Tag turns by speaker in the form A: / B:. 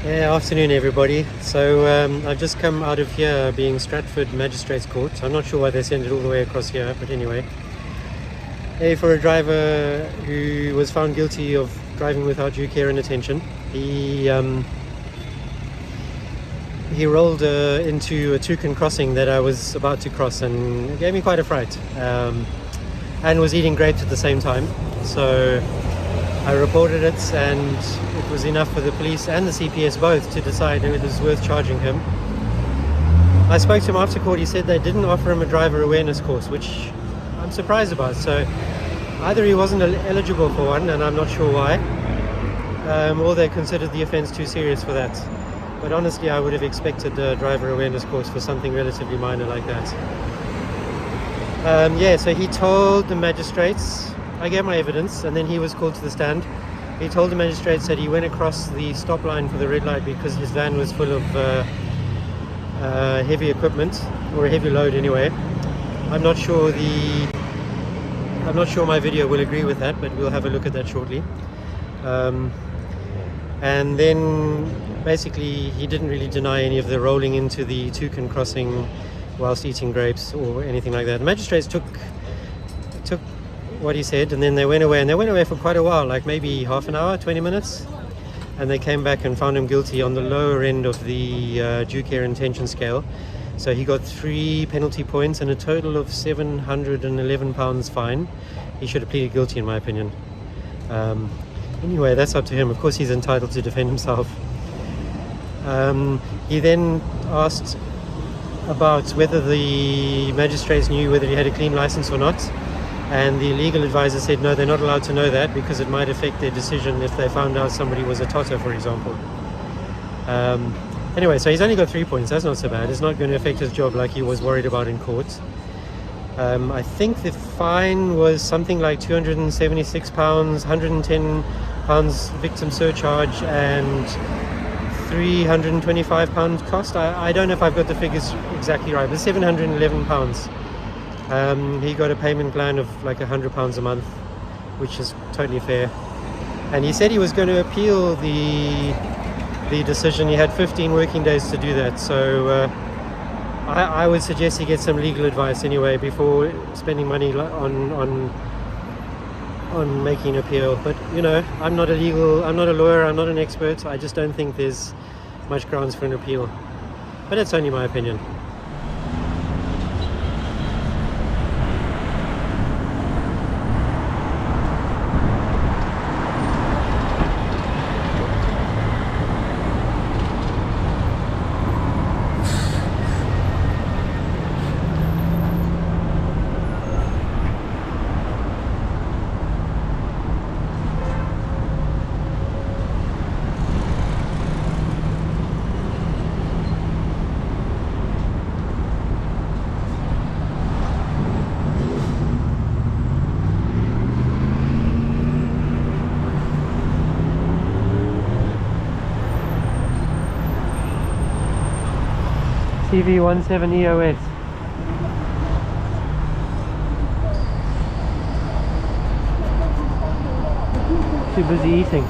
A: Yeah, afternoon everybody. So I've just come out of here being Stratford Magistrates Court. I'm not sure why they sent it all the way across here, but anyway. For a driver who was found guilty of driving without due care and attention. He rolled into a toucan crossing that I was about to cross, and it gave me quite a fright. And was eating grapes at the same time. So I reported it, and it was enough for the police and the CPS both to decide it was worth charging him. I spoke to him after court. He said they didn't offer him a driver awareness course, which I'm surprised about. So either he wasn't eligible for one, and I'm not sure why, or they considered the offence too serious for that. But honestly, I would have expected a driver awareness course for something relatively minor like that. So he told the magistrates, I gave my evidence, and then he was called to the stand. He told the magistrates that he went across the stop line for the red light because his van was full of heavy equipment, or a heavy load anyway. I'm not sure my video will agree with that, but we'll have a look at that shortly. And then basically he didn't really deny any of the rolling into the toucan crossing whilst eating grapes or anything like that. The magistrates took what he said, and then they went away for quite a while, like maybe half an hour, 20 minutes, and they came back and found him guilty on the lower end of the due care intention scale. So he got 3 penalty points and a total of £711 fine. He should have pleaded guilty, in my opinion. Anyway, that's up to him. Of course, he's entitled to defend himself. He then asked about whether the magistrates knew whether he had a clean license or not, and the legal advisor said no, they're not allowed to know that because it might affect their decision if they found out somebody was a toto, for example. Anyway, so he's only got 3 points. That's not so bad. It's not going to affect his job like he was worried about in court. I think the fine was something like £276, £110 victim surcharge, and £325 cost. I don't know if I've got the figures exactly right, but £711. He got a payment plan of like £100 a month, which is totally fair. And he said he was going to appeal the decision. He had 15 working days to do that. So I would suggest he gets some legal advice anyway before spending money on making an appeal. But you know, I'm not a lawyer, I'm not an expert. I just don't think there's much grounds for an appeal. But it's only my opinion. CV17EOS. Too busy eating.